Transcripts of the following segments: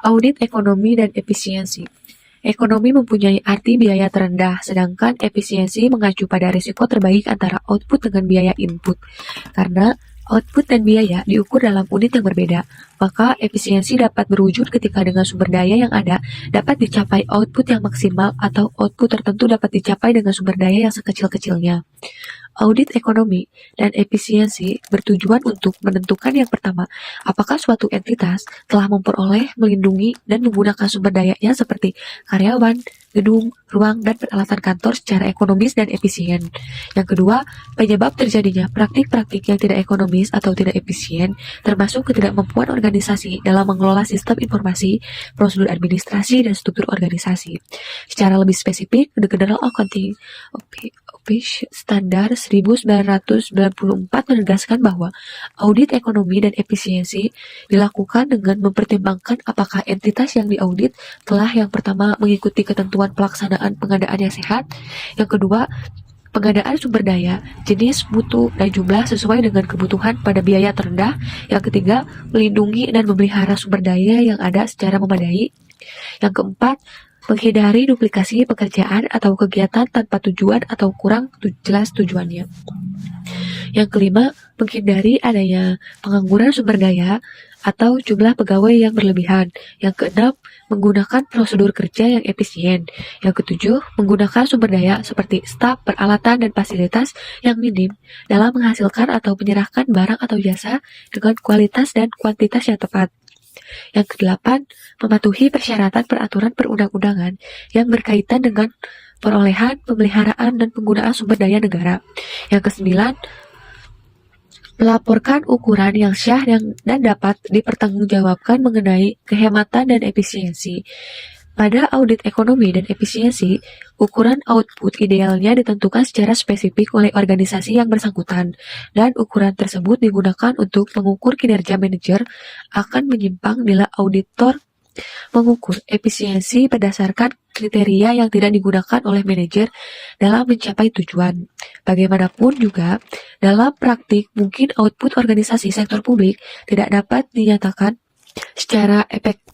Audit ekonomi dan efisiensi. Ekonomi mempunyai arti biaya terendah, sedangkan efisiensi mengacu pada risiko terbaik antara output dengan biaya input. Karena output dan biaya diukur dalam unit yang berbeda, maka efisiensi dapat berwujud ketika dengan sumber daya yang ada dapat dicapai output yang maksimal atau output tertentu dapat dicapai dengan sumber daya yang sekecil-kecilnya. Audit ekonomi dan efisiensi bertujuan untuk menentukan yang pertama, apakah suatu entitas telah memperoleh, melindungi, dan menggunakan sumber dayanya seperti karyawan, gedung, ruang, dan peralatan kantor secara ekonomis dan efisien. Yang kedua, penyebab terjadinya praktik-praktik yang tidak ekonomis atau tidak efisien, termasuk ketidakmampuan organisasi dalam mengelola sistem informasi, prosedur administrasi, dan struktur organisasi. Secara lebih spesifik, The General Accounting Office Standar 1994 menegaskan bahwa audit ekonomi dan efisiensi dilakukan dengan mempertimbangkan apakah entitas yang diaudit telah yang pertama mengikuti ketentuan pelaksanaan pengadaan yang sehat, yang kedua pengadaan sumber daya, jenis, mutu, dan jumlah sesuai dengan kebutuhan pada biaya terendah, yang ketiga melindungi dan memelihara sumber daya yang ada secara memadai, yang keempat menghindari duplikasi pekerjaan atau kegiatan tanpa tujuan atau kurang jelas tujuannya. Yang kelima, menghindari adanya pengangguran sumber daya atau jumlah pegawai yang berlebihan. Yang keenam, menggunakan prosedur kerja yang efisien. Yang ketujuh, menggunakan sumber daya seperti staf, peralatan, dan fasilitas yang minim dalam menghasilkan atau menyerahkan barang atau jasa dengan kualitas dan kuantitas yang tepat. Yang kedelapan, mematuhi persyaratan peraturan perundang-undangan yang berkaitan dengan perolehan, pemeliharaan, dan penggunaan sumber daya negara. Yang kesembilan, melaporkan ukuran yang syah dan dapat dipertanggungjawabkan mengenai kehematan dan efisiensi. Pada audit ekonomi dan efisiensi, ukuran output idealnya ditentukan secara spesifik oleh organisasi yang bersangkutan, dan ukuran tersebut digunakan untuk mengukur kinerja manajer akan menyimpang bila auditor mengukur efisiensi berdasarkan kriteria yang tidak digunakan oleh manajer dalam mencapai tujuan. Bagaimanapun juga, dalam praktik mungkin output organisasi sektor publik tidak dapat dinyatakan secara efektif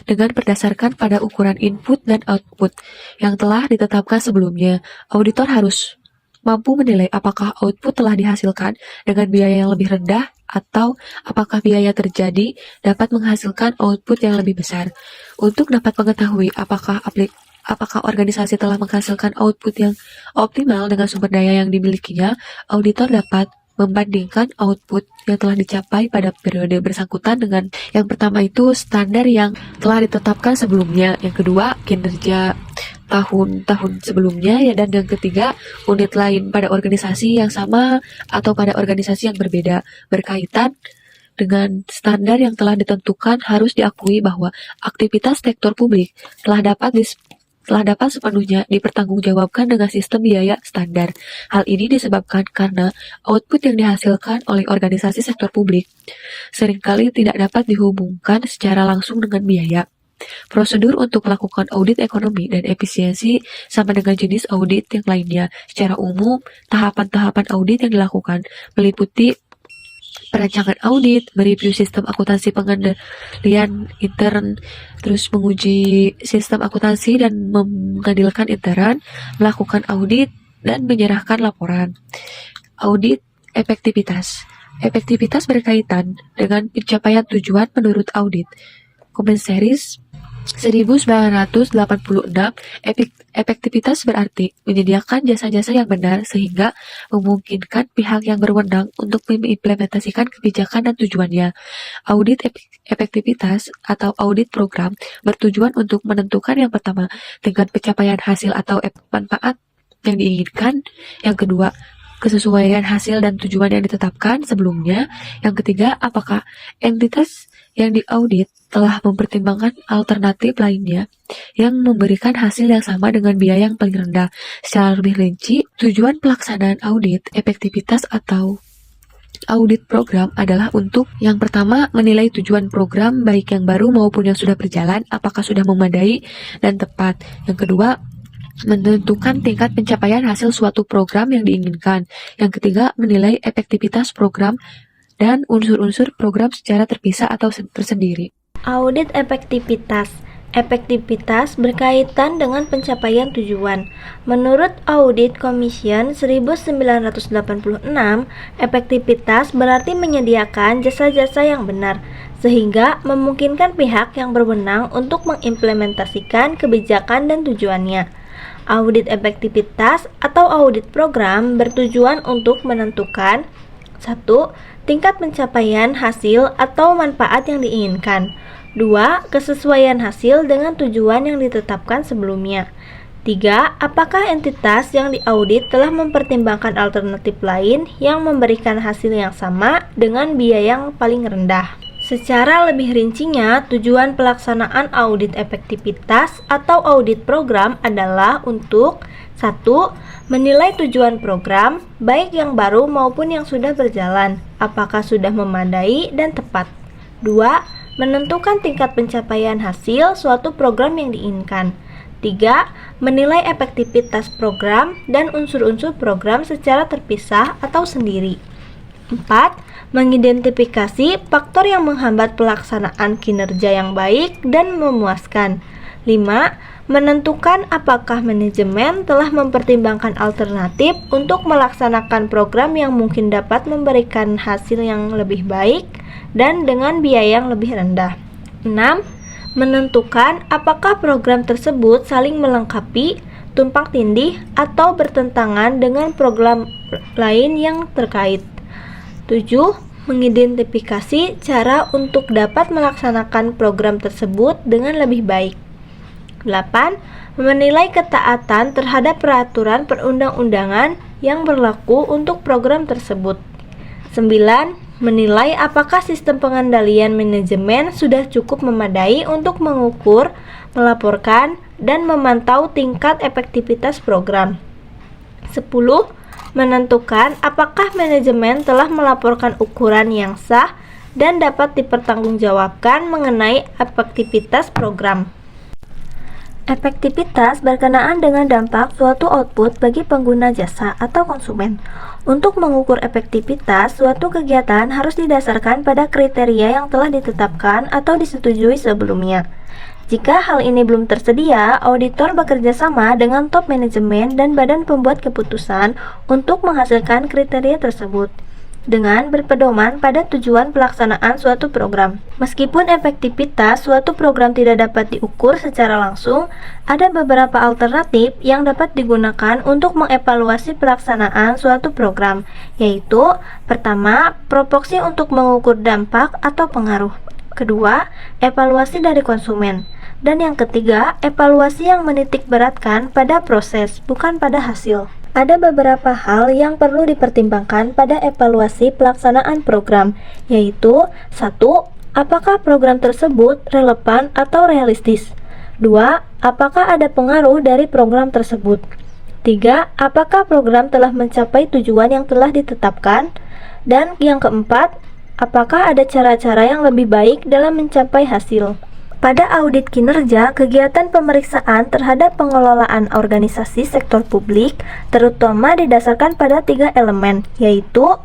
dengan berdasarkan pada ukuran input dan output yang telah ditetapkan sebelumnya. Auditor harus mampu menilai apakah output telah dihasilkan dengan biaya yang lebih rendah atau apakah biaya terjadi dapat menghasilkan output yang lebih besar. Untuk dapat mengetahui apakah organisasi telah menghasilkan output yang optimal dengan sumber daya yang dimilikinya, auditor dapat membandingkan output yang telah dicapai pada periode bersangkutan dengan yang pertama itu standar yang telah ditetapkan sebelumnya, yang kedua kinerja tahun-tahun sebelumnya, dan yang ketiga unit lain pada organisasi yang sama atau pada organisasi yang berbeda. Berkaitan dengan standar yang telah ditentukan, harus diakui bahwa aktivitas sektor publik telah dapat sepenuhnya dipertanggungjawabkan dengan sistem biaya standar. Hal ini disebabkan karena output yang dihasilkan oleh organisasi sektor publik seringkali tidak dapat dihubungkan secara langsung dengan biaya. Prosedur untuk melakukan audit ekonomi dan efisiensi sama dengan jenis audit yang lainnya. Secara umum, tahapan-tahapan audit yang dilakukan meliputi perancangan audit, mereview sistem akuntansi pengendalian intern, terus menguji sistem akuntansi dan mengadilkan intern, melakukan audit, dan menyerahkan laporan. Audit efektivitas. Efektivitas berkaitan dengan pencapaian tujuan menurut audit. Komisaris 1986, efektivitas berarti menyediakan jasa-jasa yang benar sehingga memungkinkan pihak yang berwenang untuk mengimplementasikan kebijakan dan tujuannya. Audit efektivitas atau audit program bertujuan untuk menentukan yang pertama, tingkat pencapaian hasil atau manfaat yang diinginkan, yang kedua, kesesuaian hasil dan tujuan yang ditetapkan sebelumnya, yang ketiga, apakah entitas yang diaudit telah mempertimbangkan alternatif lainnya yang memberikan hasil yang sama dengan biaya yang paling rendah. Secara lebih rinci, tujuan pelaksanaan audit efektivitas atau audit program adalah untuk yang pertama menilai tujuan program baik yang baru maupun yang sudah berjalan apakah sudah memadai dan tepat. Yang kedua, menentukan tingkat pencapaian hasil suatu program yang diinginkan. Yang ketiga, menilai efektivitas program dan unsur-unsur program secara terpisah atau tersendiri. Audit efektivitas. Efektivitas berkaitan dengan pencapaian tujuan. Menurut Audit Commission 1986, efektivitas berarti menyediakan jasa-jasa yang benar, sehingga memungkinkan pihak yang berwenang untuk mengimplementasikan kebijakan dan tujuannya. Audit efektivitas atau audit program bertujuan untuk menentukan 1. Tingkat pencapaian hasil atau manfaat yang diinginkan. 2. Kesesuaian hasil dengan tujuan yang ditetapkan sebelumnya. 3. Apakah entitas yang diaudit telah mempertimbangkan alternatif lain yang memberikan hasil yang sama dengan biaya yang paling rendah. Secara lebih rincinya, tujuan pelaksanaan audit efektivitas atau audit program adalah untuk 1. Menilai tujuan program, baik yang baru maupun yang sudah berjalan, apakah sudah memadai dan tepat. 2. Menentukan tingkat pencapaian hasil suatu program yang diinginkan. 3. Menilai efektivitas program dan unsur-unsur program secara terpisah atau sendiri. 4. Mengidentifikasi faktor yang menghambat pelaksanaan kinerja yang baik dan memuaskan. 5. Menentukan apakah manajemen telah mempertimbangkan alternatif untuk melaksanakan program yang mungkin dapat memberikan hasil yang lebih baik dan dengan biaya yang lebih rendah. 6. Menentukan apakah program tersebut saling melengkapi, tumpang tindih, atau bertentangan dengan program lain yang terkait. 7. Mengidentifikasi cara untuk dapat melaksanakan program tersebut dengan lebih baik. 8. Menilai ketaatan terhadap peraturan perundang-undangan yang berlaku untuk program tersebut. 9. Menilai apakah sistem pengendalian manajemen sudah cukup memadai untuk mengukur, melaporkan, dan memantau tingkat efektivitas program. 10. Menentukan apakah manajemen telah melaporkan ukuran yang sah dan dapat dipertanggungjawabkan mengenai efektivitas program. Efektivitas berkenaan dengan dampak suatu output bagi pengguna jasa atau konsumen. Untuk mengukur efektivitas, suatu kegiatan harus didasarkan pada kriteria yang telah ditetapkan atau disetujui sebelumnya. Jika hal ini belum tersedia, auditor bekerja sama dengan top manajemen dan badan pembuat keputusan untuk menghasilkan kriteria tersebut dengan berpedoman pada tujuan pelaksanaan suatu program. Meskipun efektivitas suatu program tidak dapat diukur secara langsung, ada beberapa alternatif yang dapat digunakan untuk mengevaluasi pelaksanaan suatu program, yaitu pertama, proporsi untuk mengukur dampak atau pengaruh. Kedua, evaluasi dari konsumen. Dan yang ketiga, evaluasi yang menitik beratkan pada proses, bukan pada hasil. Ada beberapa hal yang perlu dipertimbangkan pada evaluasi pelaksanaan program, yaitu 1. Apakah program tersebut relevan atau realistis? 2. Apakah ada pengaruh dari program tersebut? 3. Apakah program telah mencapai tujuan yang telah ditetapkan? Dan yang keempat, apakah ada cara-cara yang lebih baik dalam mencapai hasil? Pada audit kinerja, kegiatan pemeriksaan terhadap pengelolaan organisasi sektor publik terutama didasarkan pada 3 elemen, yaitu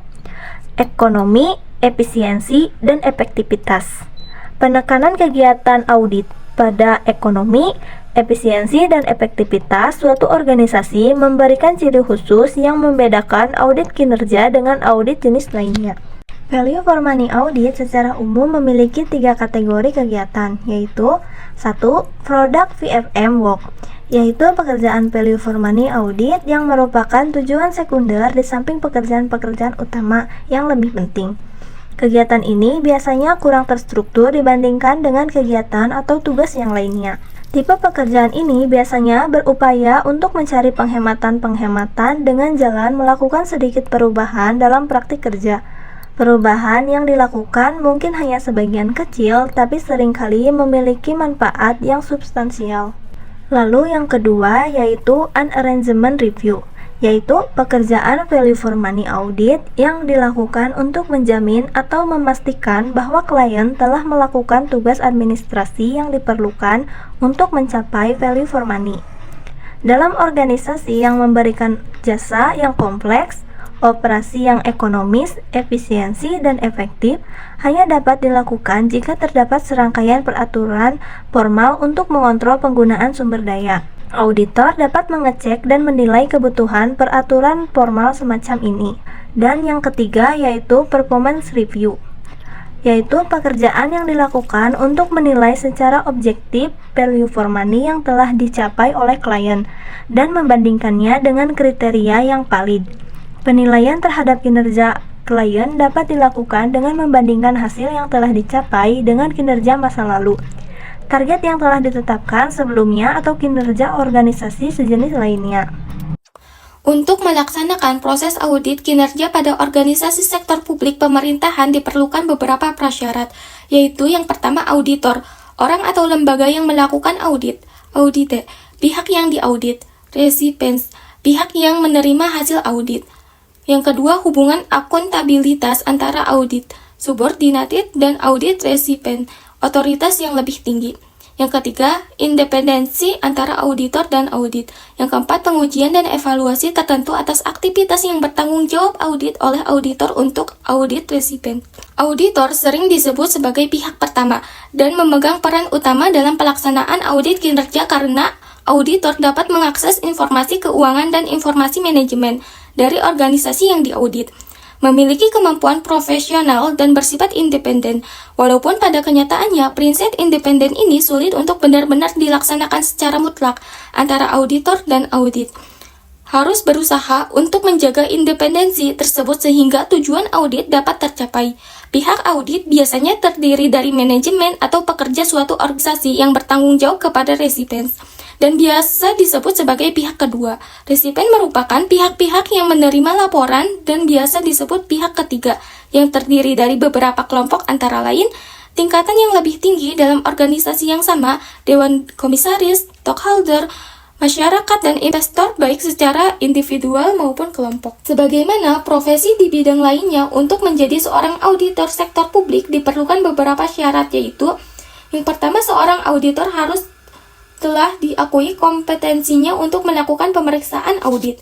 ekonomi, efisiensi, dan efektivitas. Penekanan kegiatan audit pada ekonomi, efisiensi, dan efektivitas suatu organisasi memberikan ciri khusus yang membedakan audit kinerja dengan audit jenis lainnya. Value for money audit secara umum memiliki 3 kategori kegiatan, yaitu 1. Product VFM work, yaitu pekerjaan value for money audit yang merupakan tujuan sekunder di samping pekerjaan-pekerjaan utama yang lebih penting. Kegiatan ini biasanya kurang terstruktur dibandingkan dengan kegiatan atau tugas yang lainnya. Tipe pekerjaan ini biasanya berupaya untuk mencari penghematan-penghematan dengan jalan melakukan sedikit perubahan dalam praktik kerja. Perubahan yang dilakukan mungkin hanya sebagian kecil, tapi seringkali memiliki manfaat yang substansial. Lalu yang kedua yaitu un-arrangement review, yaitu pekerjaan value for money audit yang dilakukan untuk menjamin atau memastikan bahwa klien telah melakukan tugas administrasi yang diperlukan untuk mencapai value for money. Dalam organisasi yang memberikan jasa yang kompleks, Operasi yang ekonomis, efisiensi, dan efektif hanya dapat dilakukan jika terdapat serangkaian peraturan formal untuk mengontrol penggunaan sumber daya. Auditor dapat mengecek dan menilai kebutuhan peraturan formal semacam ini. Dan yang ketiga yaitu performance review, yaitu pekerjaan yang dilakukan untuk menilai secara objektif value for money yang telah dicapai oleh klien dan membandingkannya dengan kriteria yang valid. Penilaian terhadap kinerja klien dapat dilakukan dengan membandingkan hasil yang telah dicapai dengan kinerja masa lalu, target yang telah ditetapkan sebelumnya atau kinerja organisasi sejenis lainnya. Untuk melaksanakan proses audit kinerja pada organisasi sektor publik pemerintahan diperlukan beberapa prasyarat, yaitu yang pertama auditor, orang atau lembaga yang melakukan audit, audite, pihak yang diaudit, recipients, pihak yang menerima hasil audit. Yang kedua, hubungan akuntabilitas antara audit subordinated dan audit recipient, otoritas yang lebih tinggi. Yang ketiga, independensi antara auditor dan audit. Yang keempat, pengujian dan evaluasi tertentu atas aktivitas yang bertanggung jawab audit oleh auditor untuk audit recipient. Auditor sering disebut sebagai pihak pertama dan memegang peran utama dalam pelaksanaan audit kinerja karena auditor dapat mengakses informasi keuangan dan informasi manajemen dari organisasi yang diaudit, memiliki kemampuan profesional dan bersifat independen. Walaupun pada kenyataannya, prinsip independen ini sulit untuk benar-benar dilaksanakan secara mutlak antara auditor dan audit. Harus berusaha untuk menjaga independensi tersebut sehingga tujuan audit dapat tercapai. Pihak audit biasanya terdiri dari manajemen atau pekerja suatu organisasi yang bertanggung jawab kepada recipients, dan biasa disebut sebagai pihak kedua. Resipien merupakan pihak-pihak yang menerima laporan dan biasa disebut pihak ketiga, yang terdiri dari beberapa kelompok antara lain, tingkatan yang lebih tinggi dalam organisasi yang sama, dewan komisaris, stockholder, masyarakat dan investor baik secara individual maupun kelompok. Sebagaimana profesi di bidang lainnya, untuk menjadi seorang auditor sektor publik diperlukan beberapa syarat, yaitu yang pertama, seorang auditor harus telah diakui kompetensinya untuk melakukan pemeriksaan audit,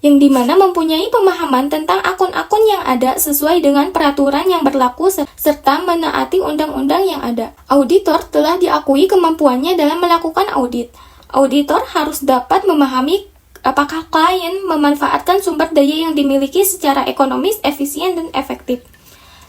yang dimana mempunyai pemahaman tentang akun-akun yang ada sesuai dengan peraturan yang berlaku serta menaati undang-undang yang ada. Auditor telah diakui kemampuannya dalam melakukan audit. Auditor harus dapat memahami apakah klien memanfaatkan sumber daya yang dimiliki secara ekonomis, efisien, dan efektif.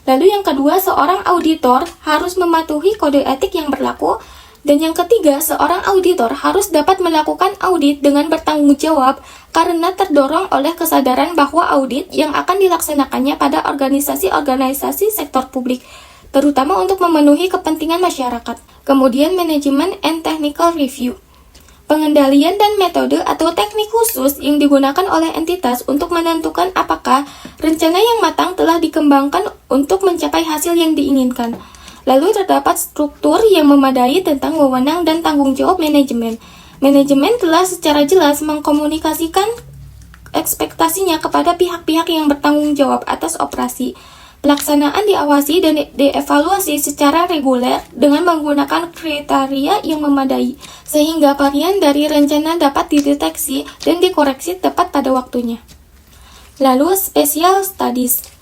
Lalu yang kedua, seorang auditor harus mematuhi kode etik yang berlaku. Dan yang ketiga, seorang auditor harus dapat melakukan audit dengan bertanggung jawab karena terdorong oleh kesadaran bahwa audit yang akan dilaksanakannya pada organisasi-organisasi sektor publik, terutama untuk memenuhi kepentingan masyarakat. Kemudian, manajemen and technical review. Pengendalian dan metode atau teknik khusus yang digunakan oleh entitas untuk menentukan apakah rencana yang matang telah dikembangkan untuk mencapai hasil yang diinginkan. Lalu terdapat struktur yang memadai tentang wewenang dan tanggung jawab manajemen. Manajemen telah secara jelas mengkomunikasikan ekspektasinya kepada pihak-pihak yang bertanggung jawab atas operasi. Pelaksanaan diawasi dan dievaluasi secara reguler dengan menggunakan kriteria yang memadai, sehingga varian dari rencana dapat dideteksi dan dikoreksi tepat pada waktunya. Lalu, special studies.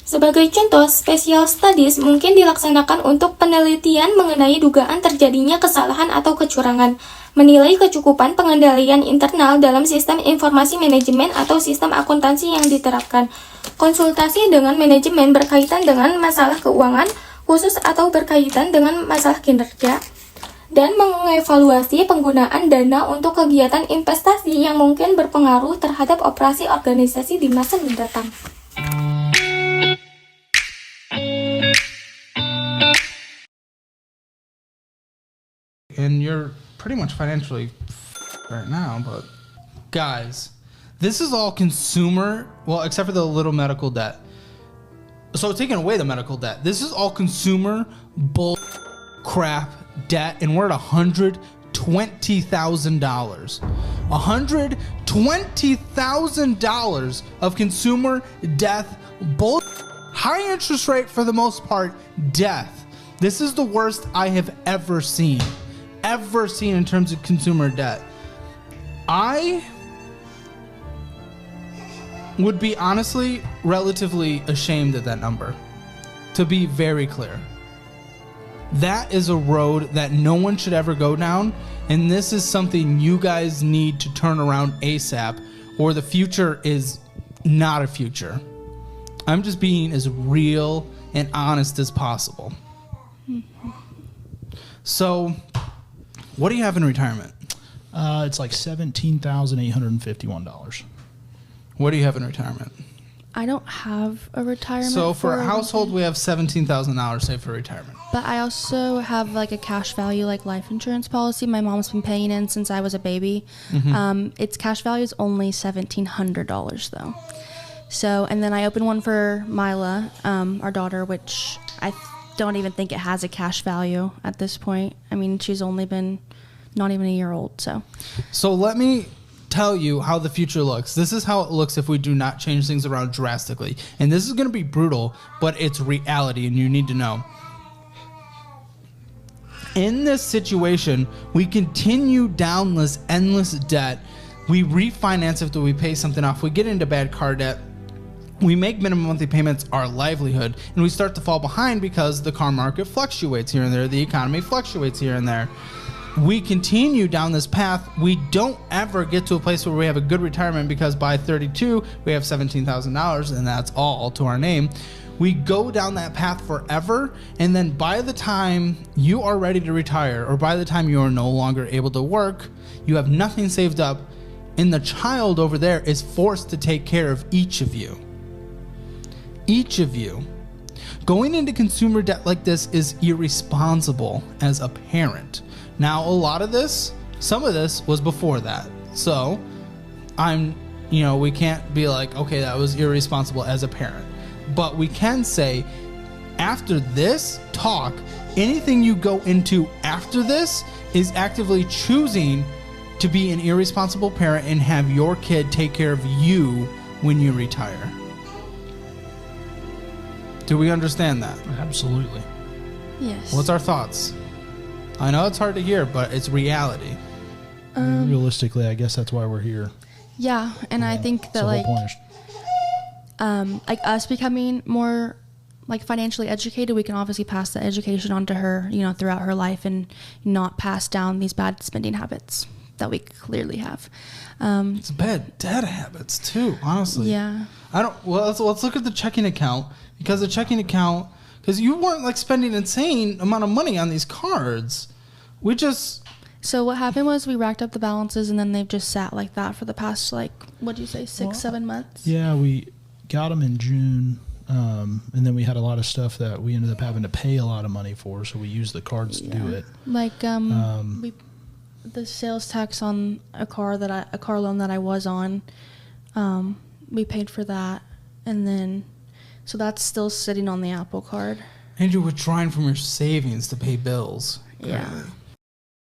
Sebagai contoh, special studies mungkin dilaksanakan untuk penelitian mengenai dugaan terjadinya kesalahan atau kecurangan, menilai kecukupan pengendalian internal dalam sistem informasi manajemen atau sistem akuntansi yang diterapkan, konsultasi dengan manajemen berkaitan dengan masalah keuangan khusus atau berkaitan dengan masalah kinerja, dan mengevaluasi penggunaan dana untuk kegiatan investasi yang mungkin berpengaruh terhadap operasi organisasi di masa mendatang. And you're pretty much financially right now, but guys, this is all consumer, well, except for the little medical debt. So taking away the medical debt, this is all consumer bull crap debt, and we're at $120,000. $120,000 of consumer death bull, high interest rate for the most part, death. This is the worst I have ever seen in terms of consumer debt. would be honestly relatively ashamed at that number. To be very clear, that is a road that no one should ever go down, and this is something you guys need to turn around ASAP, or the future is not a future. I'm just being as real and honest as possible. So, what do you have in retirement? It's like $17,851. What do you have in retirement? I don't have a retirement. So for a 401k, household, we have $17,000 saved for retirement. But I also have like a cash value, like life insurance policy. My mom's been paying in since I was a baby. Its cash value is only $1,700 though. So, and then I opened one for Mila, our daughter, which I don't even think it has a cash value at this point. I mean, she's only been not even a year old, so. So let me tell you how the future looks. This is how it looks if we do not change things around drastically. And this is going to be brutal, but it's reality and you need to know. In this situation, we continue down this endless debt. We refinance after we pay something off. We get into bad car debt. We make minimum monthly payments our livelihood, and we start to fall behind because the car market fluctuates here and there. The economy fluctuates here and there. We continue down this path. We don't ever get to a place where we have a good retirement because by 32, we have $17,000 and that's all to our name. We go down that path forever, and then by the time you are ready to retire or by the time you are no longer able to work, you have nothing saved up, and the child over there is forced to take care of each of you. Each of you. Going into consumer debt like this is irresponsible as a parent. Now, a lot of this, some of this was before that. So, we can't be like, okay, that was irresponsible as a parent. But we can say, after this talk, anything you go into after this is actively choosing to be an irresponsible parent and have your kid take care of you when you retire. Do we understand that? Absolutely. Yes. What's our thoughts? I know it's hard to hear, but it's reality. Realistically, I guess that's why we're here. Yeah, and I think that That's the like whole point. like us becoming more like financially educated, we can obviously pass the education on to her, throughout her life and not pass down these bad spending habits that we clearly have. It's bad debt habits too, honestly. Yeah. Let's look at the checking account, because the checking account, because you weren't like spending insane amount of money on these cards. So what happened was we racked up the balances and then they've just sat like that for the past, like, what'd you say, 6-7 months? Yeah, we got them in June, and then we had a lot of stuff that we ended up having to pay a lot of money for, so we used the cards to do it. Like the sales tax on a car loan that I was on, we paid for that, and then so that's still sitting on the Apple card. And you're withdrawing from your savings to pay bills. Yeah. Crazy.